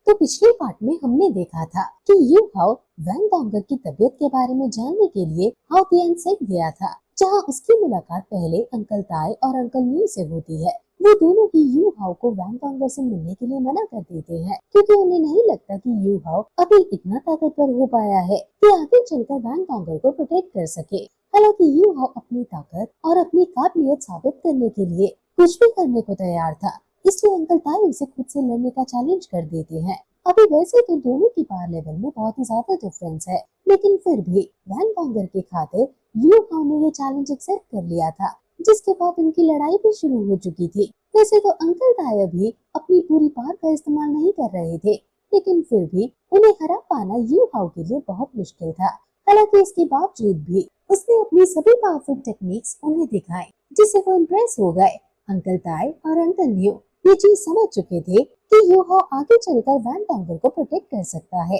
तो पिछले पार्ट में हमने देखा था कि यू हाउ वैन डोंगर की तबीयत के बारे में जानने के लिए हाउतियन से गया था, जहां उसकी मुलाकात पहले अंकल ताई और अंकल न्यू से होती है। वो दोनों ही यू हाउ को वैन डोंगर से मिलने के लिए मना कर देते हैं, क्योंकि उन्हें नहीं लगता कि यू हाउ अभी इतना ताकतवर हो पाया है कि आगे चलकर वैन डोंगर को प्रोटेक्ट कर सके। हालांकि यू हाउ अपनी ताकत और अपनी काबिलियत साबित करने के लिए कुछ भी करने को तैयार था, इसलिए अंकल ताई उसे खुद से लड़ने का चैलेंज कर देते हैं। अभी वैसे तो दोनों की पावर लेवल में बहुत ही ज्यादा डिफरेंस है, लेकिन फिर भी वैन डोंगर के खातिर यू हाउ ने ये चैलेंज एक्सेप्ट कर लिया था, जिसके बाद उनकी लड़ाई भी शुरू हो चुकी थी। वैसे तो अंकल ताई भी अपनी पूरी पावर का इस्तेमाल नहीं कर रहे थे, लेकिन फिर भी उन्हें हरा पाना यू हाउ के लिए बहुत मुश्किल था। हालांकि इसके बावजूद भी उसने अपनी सभी पावरफुल टेक्निक्स उन्हें दिखाई, जिससे वो इम्प्रेस हो गए। अंकल ताई और अंकल न्यू ये चीज समझ चुके थे कि यू हाउ आगे चलकर वैन डोंगर को प्रोटेक्ट कर सकता है,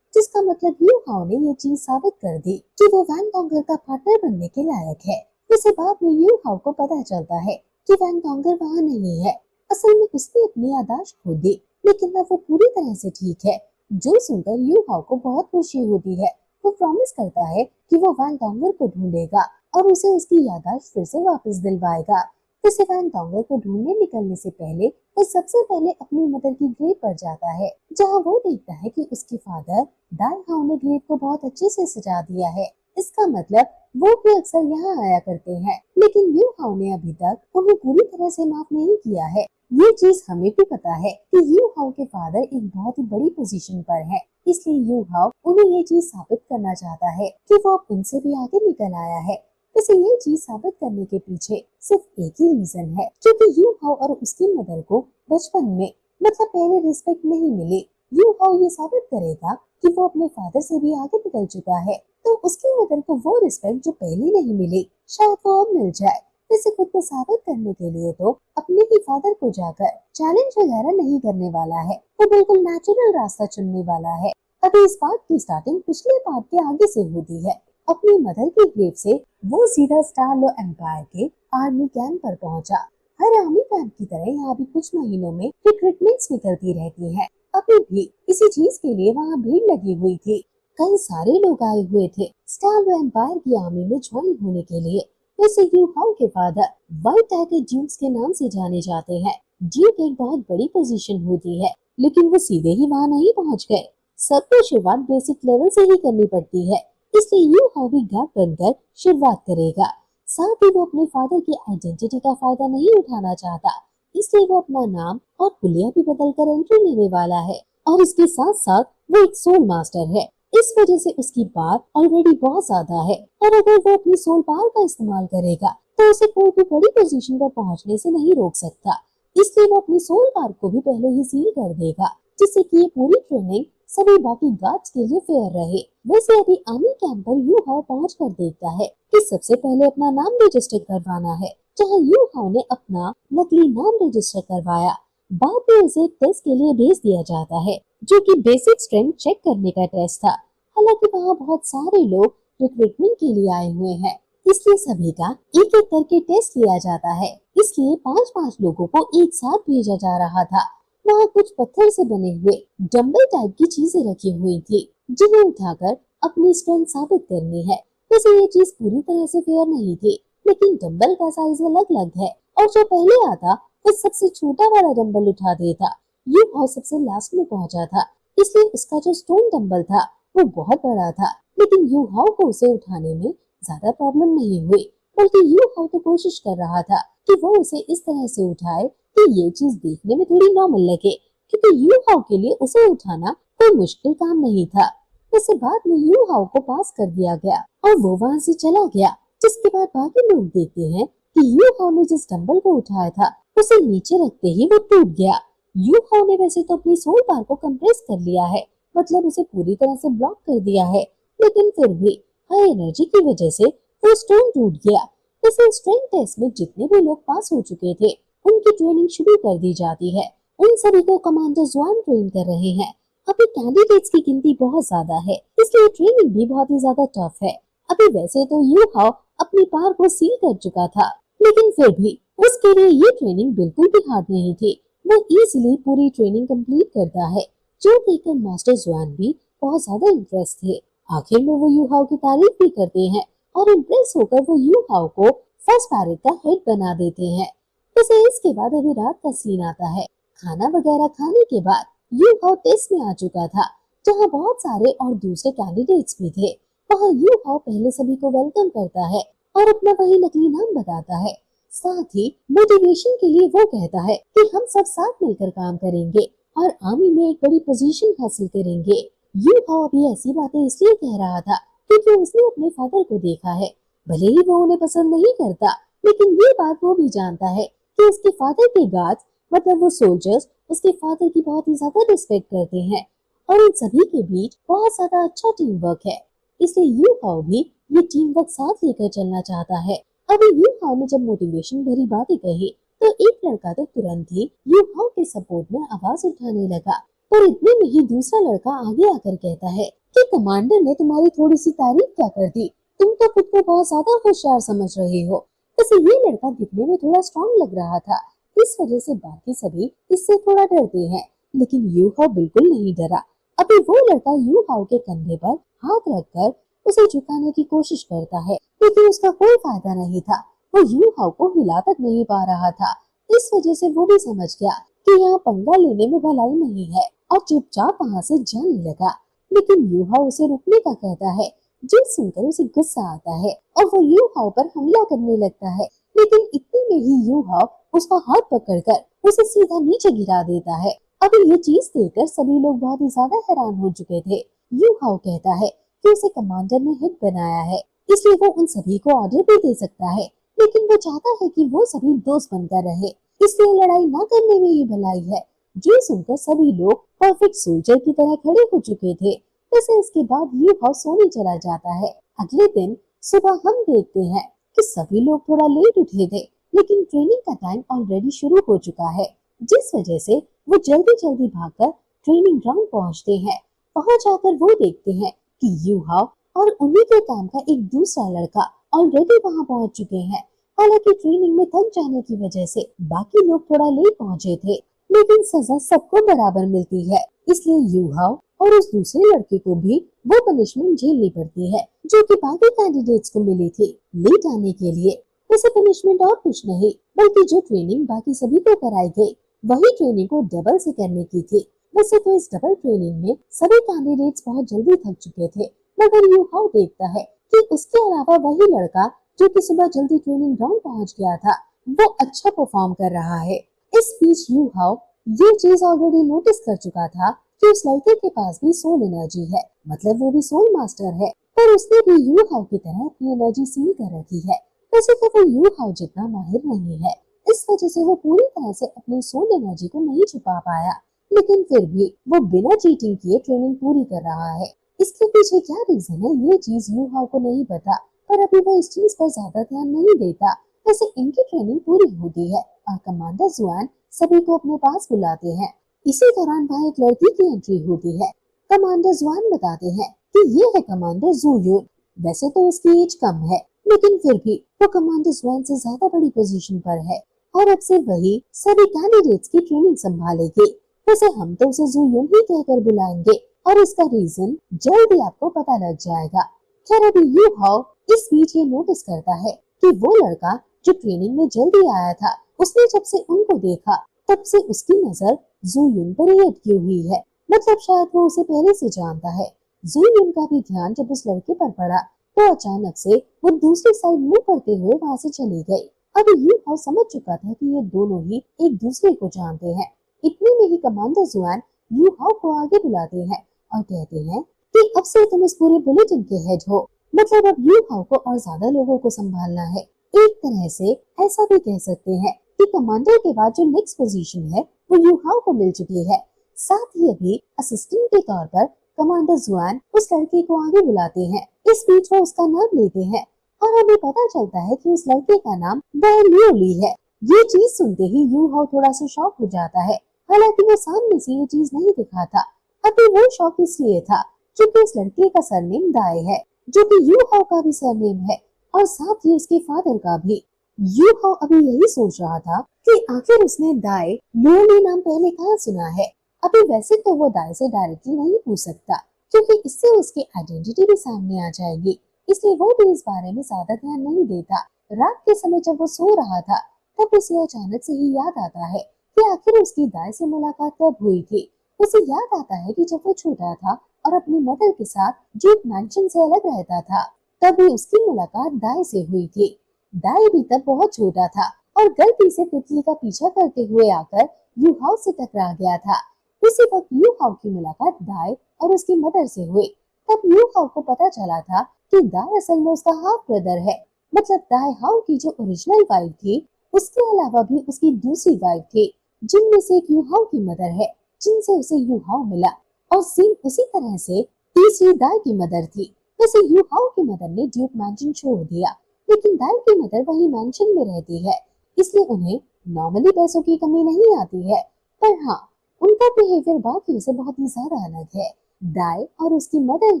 जिसका मतलब यू हाउ ने ये चीज साबित कर दी कि वो वैन डोंगर का पार्टनर बनने के लायक है। वैसे बाद में यू हाउ को पता चलता है कि वैन डोंगर वहाँ नहीं है। असल में उसने अपनी याददाश्त खो दी, लेकिन अब वो पूरी तरह से ठीक है, जो सुनकर यू हाउ को बहुत खुशी होती है। वो प्रॉमिस करता है कि वो वैन डोंगर को ढूंढेगा और उसे उसकी याददाश्त फिर से वापस दिलवाएगा। वैसे वैन डोंगर को ढूंढने निकलने से पहले वो सबसे पहले अपनी मदर की ग्रेव पर जाता है, जहां वो देखता है कि उसके फादर दाई हाउ ने ग्रेव को बहुत अच्छे से सजा दिया है। इसका मतलब वो भी अक्सर यहाँ आया करते हैं, लेकिन यू हाउ ने अभी तक उन्हें पूरी तरह से माफ नहीं किया है। ये चीज हमें भी पता है कि यू हाउ के फादर एक बहुत ही बड़ी पोजीशन पर है, इसलिए यू हाउ उन्हें ये चीज साबित करना चाहता है कि वो अब उनसे भी आगे निकल आया है। वैसे ये चीज साबित करने के पीछे सिर्फ एक ही रीजन है, क्योंकि यू हाउ और उसकी मदर को बचपन में मतलब पहले रिस्पेक्ट नहीं मिली। यू हाउ ये साबित करेगा कि वो अपने फादर से भी आगे निकल चुका है, तो उसकी मदर को वो रिस्पेक्ट जो पहले नहीं मिली शायद वो अब मिल जाए। वैसे खुद को साबित करने के लिए तो अपने ही फादर को जाकर चैलेंज वगैरह नहीं करने वाला है, वो बिल्कुल नेचुरल रास्ता चुनने वाला है। अभी इस बात की स्टार्टिंग पिछले पार्ट के आगे से होती है। अपनी मदर की ग्रेव से वो सीधा स्टार लो एम्पायर के आर्मी कैंप पर पहुंचा। हर आर्मी कैंप की तरह यहाँ भी कुछ महीनों में रिक्रूटमेंट्स निकलती रहती हैं। अभी भी इसी चीज के लिए वहाँ भीड़ लगी हुई थी। कई सारे लोग आए हुए थे स्टार लो एम्पायर की आर्मी में ज्वाइन होने के लिए। वैसे यू हाउ के फादर व्हाइट टाइगर ड्यूक्स के नाम से जाने जाते हैं। ड्यूक एक बहुत बड़ी पोजीशन होती है, लेकिन वो सीधे ही वहाँ नहीं पहुँच गए। सबको शुरुआत बेसिक लेवल से ही करनी पड़ती है, इसलिए यू हाउ भी गार्ड बनकर शुरुआत करेगा। साथ ही वो अपने फादर की आइडेंटिटी का फायदा नहीं उठाना चाहता, इसलिए वो अपना नाम और हुलिया भी बदलकर एंट्री लेने वाला है। और इसके साथ साथ वो एक सोल मास्टर है, इस वजह से उसकी पावर ऑलरेडी बहुत ज्यादा है, और अगर वो अपनी सोल पावर का इस्तेमाल करेगा तो उसे कोई भी बड़ी पोजीशन पर पहुंचने से नहीं रोक सकता। इसलिए वो अपनी सोल पावर को भी पहले ही सील कर देगा, जिससे कि ये पूरी ट्रेनिंग सभी बाकी गार्ड्स के लिए फेयर रहे। वैसे अभी आर्मी कैंप पर यू हाउ पहुँच कर देखता है कि सबसे पहले अपना नाम रजिस्टर करवाना है, जहाँ यू हाउ ने अपना नकली नाम रजिस्टर करवाया। बाद में उसे एक टेस्ट के लिए भेज दिया जाता है, जो कि बेसिक स्ट्रेंथ चेक करने का टेस्ट था। हालांकि वहाँ बहुत सारे लोग रिक्रूटमेंट के लिए आए हुए हैं, इसलिए सभी का एक एक करके टेस्ट लिया जाता है, इसलिए 5-5 लोगों को एक साथ भेजा जा रहा था। वहाँ कुछ पत्थर से बने हुए डंबल टाइप की चीजें रखी हुई थी, जिन्हें उठाकर अपनी स्ट्रेंथ साबित करनी है। वैसे ये चीज पूरी तरह से फेयर नहीं थी, लेकिन डंबल का साइज अलग अलग है, और जो पहले आता वो सबसे छोटा वाला डंबल उठा देता। ये बहुत सबसे लास्ट में पहुंचा था, इसलिए उसका जो स्टोन डंबल था वो बहुत बड़ा था, लेकिन यू हाउ को उसे उठाने में ज्यादा प्रॉब्लम नहीं हुई, बल्कि यू हाउ तो कोशिश कर रहा था कि वो उसे इस तरह से उठाए कि ये चीज देखने में थोड़ी नॉर्मल लगे, क्योंकि यू हाउ के लिए उसे उठाना कोई मुश्किल काम नहीं था। वैसे बाद में यू हाउ को पास कर दिया गया और वो वहाँ से चला गया, जिसके बाद बाकी लोग देखते हैं कि यू हाउ ने जिस डंबल को उठाया था उसे नीचे रखते ही वो टूट गया। यू हाउ ने वैसे तो अपनी सोल पावर को कंप्रेस कर लिया है, मतलब उसे पूरी तरह से ब्लॉक कर दिया है, लेकिन फिर भी हाई एनर्जी की वजह से वो स्टोन टूट गया। वैसे स्ट्रेंथ टेस्ट में जितने भी लोग पास हो चुके थे उनकी ट्रेनिंग शुरू कर दी जाती है। उन सभी को कमांडर जॉन ट्रेन कर रहे हैं। अभी कैंडिडेट्स की गिनती बहुत ज्यादा है, इसलिए ट्रेनिंग भी बहुत ही ज्यादा टफ है। अभी वैसे तो यू हाउ अपनी पावर को सील कर चुका था, लेकिन फिर भी उसके लिए ये ट्रेनिंग बिल्कुल भी हार्ड नहीं थी। वो इजीली पूरी ट्रेनिंग कंप्लीट करता है, जो देखकर मास्टर जुआन भी बहुत ज्यादा इम्प्रेस थे। आखिर में वो यू हाओ की तारीफ भी करते हैं और इम्प्रेस होकर वो यू हाओ को फर्स्ट पैरेट का हेड बना देते हैं। वैसे इसके बाद अभी रात का सीन आता है। खाना वगैरह खाने के बाद यू हाओ टेस्ट में आ चुका था, जहाँ बहुत सारे और दूसरे कैंडिडेट्स भी थे। वहाँ यू हाओ पहले सभी को वेलकम करता है और अपना वही नकली नाम बताता है। साथ ही मोटिवेशन के लिए वो कहता है कि हम सब साथ मिलकर काम करेंगे और आर्मी में एक बड़ी पोजीशन हासिल करेंगे। यू हाओ अभी ऐसी बातें इसलिए कह रहा था क्योंकि उसने अपने फादर को देखा है। भले ही वो उन्हें पसंद नहीं करता, लेकिन ये बात वो भी जानता है कि उसके फादर के गार्ड्स मतलब वो सोल्जर्स उसके फादर की बहुत ही ज्यादा रिस्पेक्ट करते हैं और इन सभी के बीच बहुत ज्यादा अच्छा टीम वर्क है। इसलिए यू हाओ भी ये टीम वर्क साथ लेकर चलना चाहता है। अभी यू हाओ ने जब मोटिवेशन भरी बातें कही तो एक लड़का तो तुरंत ही यू हाओ के सपोर्ट में आवाज उठाने लगा। और इतने में ही दूसरा लड़का आगे आकर कहता है कि कमांडर ने तुम्हारी थोड़ी सी तारीफ क्या कर दी, तुम तो खुद को बहुत ज्यादा होशियार समझ रहे हो। वैसे ये लड़का दिखने में थोड़ा स्ट्रॉन्ग लग रहा था, इस वजह से बाकी सभी इससे थोड़ा डरते हैं, लेकिन यू हाओ बिल्कुल नहीं डरा। अभी वो लड़का यू हाओ के कंधे पर हाथ रखकर उसे झुकाने की कोशिश करता है, लेकिन उसका कोई फायदा नहीं था। वो यू हाओ को हिला तक नहीं पा रहा था। इस वजह से वो भी समझ गया कि यहाँ पंगा लेने में भलाई नहीं है और चुपचाप वहाँ से जाने लगा। लेकिन यू हाओ उसे रुकने का कहता है, जो सुनकर उसे गुस्सा आता है और वो यू हाओ पर हमला करने लगता है। लेकिन इतने में ही यू हाओ उसका हाथ पकड़कर उसे सीधा नीचे गिरा देता है। अभी ये चीज देखकर सभी लोग बहुत ही ज्यादा हैरान हो चुके थे। यू हाओ कहता है कि उसे कमांडर ने हिट बनाया है, इसलिए वो उन सभी को ऑर्डर भी दे सकता है, लेकिन वो चाहता है कि वो सभी दोस्त बनकर रहे, इसलिए लड़ाई न करने में ही भलाई है। जो सुनकर सभी लोग परफेक्ट सोल्जर की तरह खड़े हो चुके थे। वैसे इसके बाद यू हाओ सोने चला जाता है। अगले दिन सुबह हम देखते हैं कि सभी लोग थोड़ा लेट उठे थे, लेकिन ट्रेनिंग का टाइम ऑलरेडी शुरू हो चुका है, जिस वजह से वो जल्दी जल्दी भागकर ट्रेनिंग ग्राउंड पहुंचते हैं। वहां जाकर वो देखते हैं कि यू हाओ और उन्हीं के काम का एक दूसरा लड़का ऑलरेडी वहां पहुंच चुके हैं। हालांकि ट्रेनिंग में थक जाने की वजह से बाकी लोग थोड़ा लेट पहुंचे थे, लेकिन सजा सबको बराबर मिलती है, इसलिए यू हाओ और उस दूसरे लड़के को भी वो पनिशमेंट झेलनी पड़ती है जो कि बाकी कैंडिडेट्स को मिली थी लेट आने के लिए। वैसे पनिशमेंट और कुछ नहीं, बल्कि जो ट्रेनिंग बाकी सभी को कराई गई वही ट्रेनिंग को डबल से करने की थी। वैसे तो इस डबल ट्रेनिंग में सभी कैंडिडेट्स बहुत जल्दी थक चुके थे, मगर यू हाओ देखता है कि उसके अलावा वही लड़का जो कि सुबह जल्दी ट्रेनिंग ग्राउंड पहुंच गया था वो अच्छा परफॉर्म कर रहा है। इस बीच यू हाओ ये चीज ऑलरेडी नोटिस कर चुका था कि उस लड़के के पास भी सोल एनर्जी है, मतलब वो भी सोल मास्टर है, पर उसने भी यू हाओ की तरह अपनी एनर्जी सील कर रखी है। वैसे तो वो यू हाओ जितना माहिर नहीं है, इस वजह से वो पूरी तरह से अपनी सोल एनर्जी को नहीं छुपा पाया, लेकिन फिर भी वो बिना चीटिंग किए ट्रेनिंग पूरी कर रहा है। इसके पीछे क्या रीजन है ये चीज यू हाओ को नहीं पता, पर अभी वो इस चीज पर ज्यादा ध्यान नहीं देता। वैसे इनकी ट्रेनिंग पूरी होती है और कमांडर जुआन सभी को अपने पास बुलाते हैं। इसी दौरान वहाँ एक लड़की की एंट्री होती है। कमांडर जुआन बताते हैं कि ये है कमांडर जू यून। वैसे तो उसकी एज कम है, लेकिन फिर भी वो कमांडर जुआन से ज्यादा बड़ी पोजीशन पर है और अब से वही सभी कैंडिडेट्स की ट्रेनिंग संभालेगी। वैसे हम तो उसे जू यून ही कहकर बुलाएंगे और इसका रीजन जल्द ही आपको पता लग जाएगा। खैर अभी यू हाओ इस बीच ये नोटिस करता है कि वो लड़का जो ट्रेनिंग में जल्दी आया था, उसने जब से उनको देखा तब से उसकी नजर जू यून पर ही अटकी हुई है, मतलब शायद वो उसे पहले से जानता है। जू यून का भी ध्यान जब उस लड़के पर पड़ा तो अचानक से वो दूसरी साइड मुंह करते हुए वहां से चली गई। अभी यू हाओ समझ चुका था कि ये दोनों ही एक दूसरे को जानते हैं। इतने में ही कमांडर जुआन यू हाओ को आगे बुलाते हैं और कहते हैं कि अब से तुम इस पूरे बुलेटिन के हेड हो, मतलब अब यू हाओ को और ज्यादा लोगों को संभालना है। एक तरह से ऐसा भी कह सकते हैं कि कमांडर के बाद जो नेक्स्ट पोजीशन है वो यू हाओ को मिल चुकी है। साथ ही अभी असिस्टेंट के तौर पर कमांडर जुआन उस लड़के को आगे बुलाते हैं। इस बीच वो उसका नाम लेते हैं और हमें पता चलता है कि उस लड़के का नाम लियो ली है। ये चीज सुनते ही यू हाओ थोड़ा सा शॉक हो जाता है, हालांकि वो सामने से ये चीज नहीं दिखा था। अभी वो शॉक इसलिए था क्योंकि उस लड़के का सरनेम दाए है, जो कि यू हाओ का भी सरनेम है और साथ ही उसके फादर का भी। यू हाओ अभी यही सोच रहा था कि आखिर उसने दाए लियोली नाम पहले कहाँ सुना है। अभी वैसे तो वो दाई से डायरेक्टली नहीं पूछ सकता, क्योंकि इससे उसकी आइडेंटिटी भी सामने आ जाएगी, इसलिए वो भी इस बारे में ज्यादा ध्यान नहीं देता। रात के समय जब वो सो रहा था, तब उसे अचानक से ही याद आता है कि आखिर उसकी दाई से मुलाकात कब हुई थी। उसे याद आता है कि जब वो छोटा था और अपनी मदर के साथ ड्यूक मैंशन से अलग रहता था, तभी उसकी मुलाकात दाई से हुई थी। दाई भी तब बहुत छोटा था और गलती से तितली का पीछा करते हुए आकर यू हाउ से टकरा गया था। उसी वक्त यू हाउ की मुलाकात दाई और उसकी मदर से हुई। तब यू हाउ को पता चला था कि दाई असल में उसका हाफ ब्रदर है। मतलब दाई हाउ की जो ओरिजिनल वाइफ थी, उसके अलावा भी उसकी दूसरी वाइफ थी, जिनमें से एक यू हाउ की मदर है, जिनसे उसे यू हाउ मिला। और सीन उसी तरह से तीसरी दाई की मदर थी। वैसे यू हाउ की मदर ने ड्यूक मैंशन छोड़ दिया, लेकिन दाई की मदर वही मैंशन में रहती है, इसलिए उन्हें नॉर्मली पैसों की कमी नहीं आती है। पर हाँ, उनका बिहेवियर बाकियों से बहुत ही ज्यादा अलग है। दाई और उसकी मदर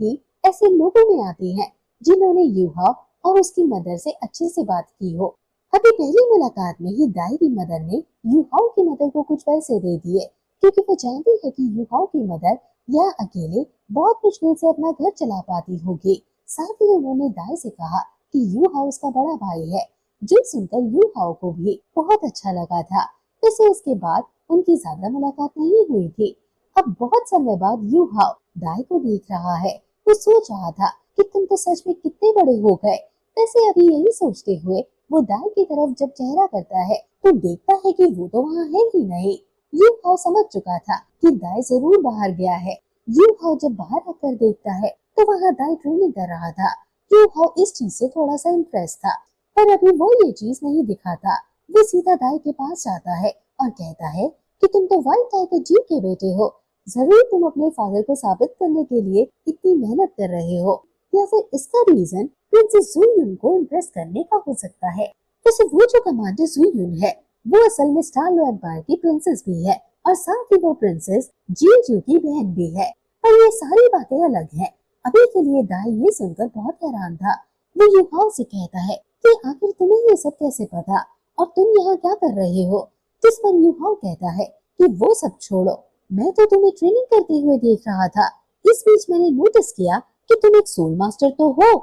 ही ऐसे लोगों में आती हैं जिन्होंने यू हाउ और उसकी मदर से अच्छे से बात की हो। अभी पहली मुलाकात में ही दाई की मदर ने यू हाउ की मदर को कुछ पैसे दे दिए, क्योंकि वो जानती है कि यू हाउ की मदर यह अकेले बहुत मुश्किल से अपना घर चला पाती होगी। साथ ही उन्होंने दाई से कहा कि यू हाउ उसका बड़ा भाई है, जो सुनकर यू हाउ को भी बहुत अच्छा लगा था। वैसे उसके बाद उनकी ज्यादा मुलाकात नहीं हुई थी। अब बहुत समय बाद यू हाउ दाई को देख रहा है। वो सोच रहा था कि तुम तो सच में कितने बड़े हो गए। वैसे अभी यही सोचते हुए वो दाई की तरफ जब चेहरा करता है, तो देखता है कि वो तो वहाँ है ही नहीं। यू हाउ समझ चुका था कि दाई जरूर बाहर गया है। यू हाउ जब बाहर आकर देखता है, तो वहाँ दाई ट्रेनिंग कर रहा था। यू हाउ इस चीज से थोड़ा सा इम्प्रेस था, पर अभी वो ये चीज नहीं दिखाता। वो सीधा दाई के पास जाता है और कहता है कि तुम तो व्हाइट टाइगर जी के बेटे हो। जरूर तुम अपने फादर को साबित करने के लिए इतनी मेहनत कर रहे हो, या फिर इसका रीजन प्रिंसेस जुयुन को इम्प्रेस करने का हो सकता है। वैसे वो जो कमांडर जुयुन है, वो असल में स्टार एम्पायर की प्रिंसेस भी है, और साथ ही वो प्रिंसेस जीजू की बहन भी है। पर ये सारी बातें अलग हैं। अभी के लिए दाई ये सुनकर बहुत हैरान था। वो यू हाउ से कहता है कि आखिर तुम्हें ये सब कैसे पता, और तुम यहाँ क्या कर रहे हो। जिस पर यू हाउ कहता है कि वो सब छोड़ो, मैं तो तुम्हें ट्रेनिंग करते हुए देख रहा था। इस बीच मैंने नोटिस किया कि तुम एक सोल मास्टर तो हो,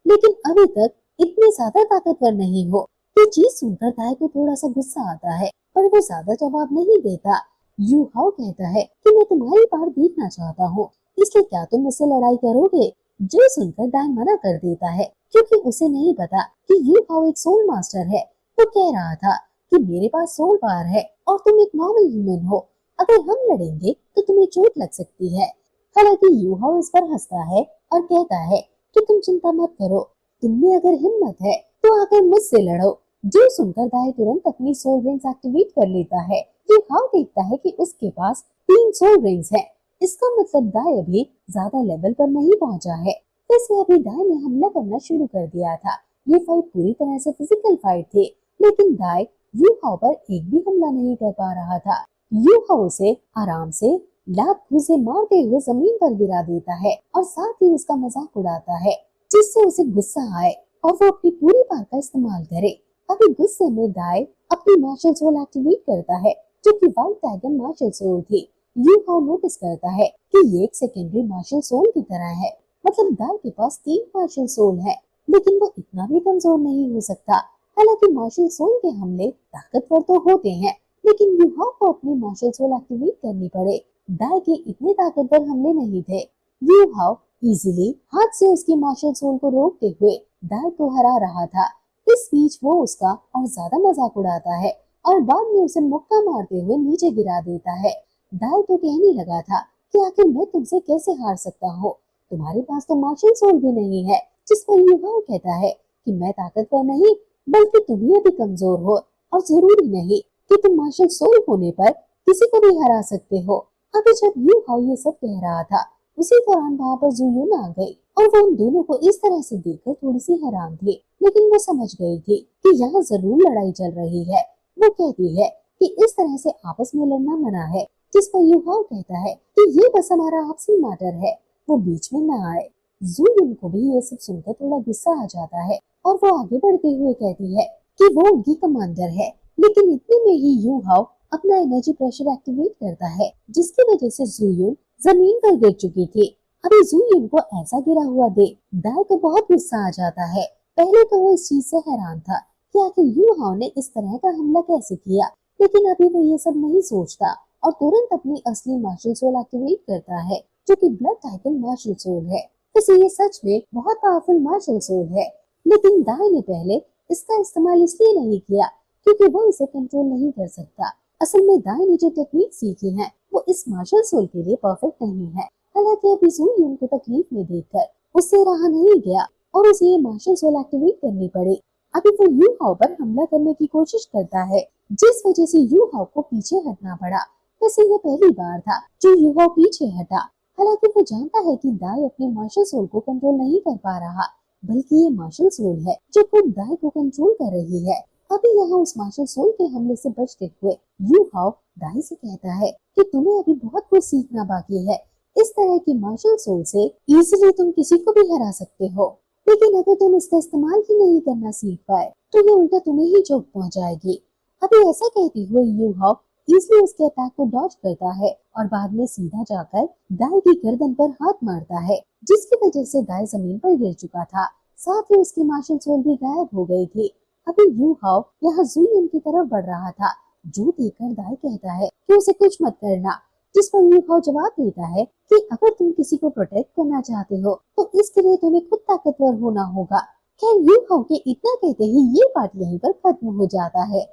लेकिन अभी तक इतने ज्यादा ताकतवर नहीं हो। ये चीज सुनकर दाई को थोड़ा सा गुस्सा आता है, पर वो ज्यादा जवाब नहीं देता। यू हाउ कहता है कि मैं तुम्हारी पार देखना चाहता हूँ, इसलिए क्या तुम मुझसे लड़ाई करोगे। जो सुनकर दाई मना कर देता है, क्योंकि उसे नहीं पता कि यू हाउ एक सोल मास्टर है। वो कह रहा था कि मेरे पास सोल पावर है और तुम एक नॉर्मल ह्यूमन हो, अगर हम लड़ेंगे तो तुम्हें चोट लग सकती है। हालांकि यू हाउ इस पर हंसता है और कहता है कि तुम चिंता मत करो, तुम में अगर हिम्मत है तो आकर मुझसे लड़ो। जो सुनकर दाई तुरंत अपनी सोल रिंग्स एक्टिवेट कर लेता है। यू हाउ देखता है कि उसके पास 3 सोल रिंग्स हैं। इसका मतलब दाई अभी ज्यादा लेवल पर नहीं पहुंचा है। वैसे अभी दाई ने हमला करना शुरू कर दिया था। ये फाइट पूरी तरह से फिजिकल फाइट थी, लेकिन दाई यू हाउ पर एक भी हमला नहीं कर पा रहा था। यू हाउ उसे आराम से लात घूंसे मारते हुए जमीन पर गिरा देता है और साथ ही उसका मजाक उड़ाता है, जिससे उसे गुस्सा आए और वो अपनी पूरी पावर का इस्तेमाल करे। अभी गुस्से में दाई अपनी मार्शल सोल एक्टिवेट करता है, जो कि व्हाइट टाइगर मार्शल सोल थी। यू हाउ नोटिस करता है कि ये एक सेकेंडरी मार्शल सोल की तरह है। मतलब दाई के पास 3 मार्शल सोल है, लेकिन वो इतना भी कमजोर नहीं हो सकता। हालांकि मार्शल सोल के हमले ताकतवर तो होते हैं, लेकिन यू हाउ को अपनी मार्शल सोल एक्टिवेट करनी पड़े। दाई के इतने ताकतवर हमले नहीं थे। यू हाउ इजीली हाथ से उसकी मार्शल सोल को रोकते हुए दाई को हरा रहा था। इस बीच वो उसका और ज्यादा मजाक उड़ाता है और बाद में उसे मुक्का मारते हुए नीचे गिरा देता है। दाई तो कहने लगा था कि आखिर मैं तुमसे कैसे हार सकता हूँ, तुम्हारे पास तो मार्शल सोल भी नहीं है। जिस पर यू हाउ कहता है कि मैं ताकतवर नहीं, बल्कि तुम ही अभी कमजोर हो, और जरूरी नहीं कि तुम मार्शल सोल होने पर किसी को भी हरा सकते हो। अभी जब यू हाउ ये सब कह रहा था, उसी दौरान वहाँ पर जुयून आ गई और वो उन दोनों को इस तरह से देखकर थोड़ी सी हैरान थी, लेकिन वो समझ गई थी कि यहाँ जरूर लड़ाई चल रही है। वो कहती है कि इस तरह से आपस में लड़ना मना है, जिस पर यू हाउ कहता है कि ये बस हमारा आपसी मैटर है, वो बीच में न आए। जुयून को भी ये सब सुनकर थोड़ा गुस्सा आ जाता है और वो आगे बढ़ते हुए कहती है कि वो उनकी कमांडर है, लेकिन इतने में ही यू हाउ अपना एनर्जी प्रेशर एक्टिवेट करता है, जिसकी वजह से जूयुन जमीन पर गिर चुकी थी। अभी जूयुन को ऐसा गिरा हुआ देख दाई को बहुत गुस्सा आ जाता है। पहले तो वो इस चीज से हैरान था कि आखिर यू हाओ ने इस तरह का हमला कैसे किया, लेकिन अभी वो ये सब नहीं सोचता और तुरंत अपनी असली मार्शल सोल एक्टिवेट करता है, जो कि ब्लड टाइटन मार्शल सोल है। वैसे ये सच में बहुत पावरफुल मार्शल सोल है, लेकिन दाई ने पहले इसका इस्तेमाल इसलिए नहीं किया क्योंकि वो इसे कंट्रोल नहीं कर सकता। असल में दाई ने जो टेक्निक सीखी है वो इस मार्शल सोल के लिए परफेक्ट नहीं है। हालांकि अभी जूयुन को तकलीफ में देखकर उससे रहा नहीं गया और उसे ये मार्शल सोल एक्टिवेट करनी पड़ी। अभी वो यू हाओ पर हमला करने की कोशिश करता है, जिस वजह से यू हाओ को पीछे हटना पड़ा। वैसे ये पहली बार था जो यू हाओ पीछे हटा। हालांकि वो जानता है कि दाई अपने मार्शल सोल को कंट्रोल नहीं कर पा रहा, बल्कि ये मार्शल सोल है जो खुद दाई को कंट्रोल कर रही है। अभी यहाँ उस मार्शल सोल के हमले से बचते हुए यू हाओ दाई से कहता है कि तुम्हें अभी बहुत कुछ सीखना बाकी है। इस तरह की मार्शल सोल से इजीली तुम किसी को भी हरा सकते हो, लेकिन अगर तुम इसका इस्तेमाल ही नहीं करना सीख पाए तो ये उल्टा तुम्हें ही चोट पहुंचाएगी। अभी ऐसा कहते हुए यू हाओ इजीली उसके अटैक को डॉज करता है और बाद में सीधा जाकर दाई की गर्दन पर हाथ मारता है, जिसकी वजह से दाई जमीन पर गिर चुका था। साथ ही उसकी मार्शल सोल भी गायब हो गई थी। अभी यू हाओ यहाँ जूयुन की तरफ बढ़ रहा था, जो देखकर दाई कहता है कि उसे कुछ मत करना, जिस पर यू हाओ जवाब देता है कि अगर तुम किसी को प्रोटेक्ट करना चाहते हो तो इसके लिए तुम्हें खुद ताकतवर होना होगा। खैर यू हाओ के इतना कहते ही ये पार्ट यहीं पर खत्म हो जाता है।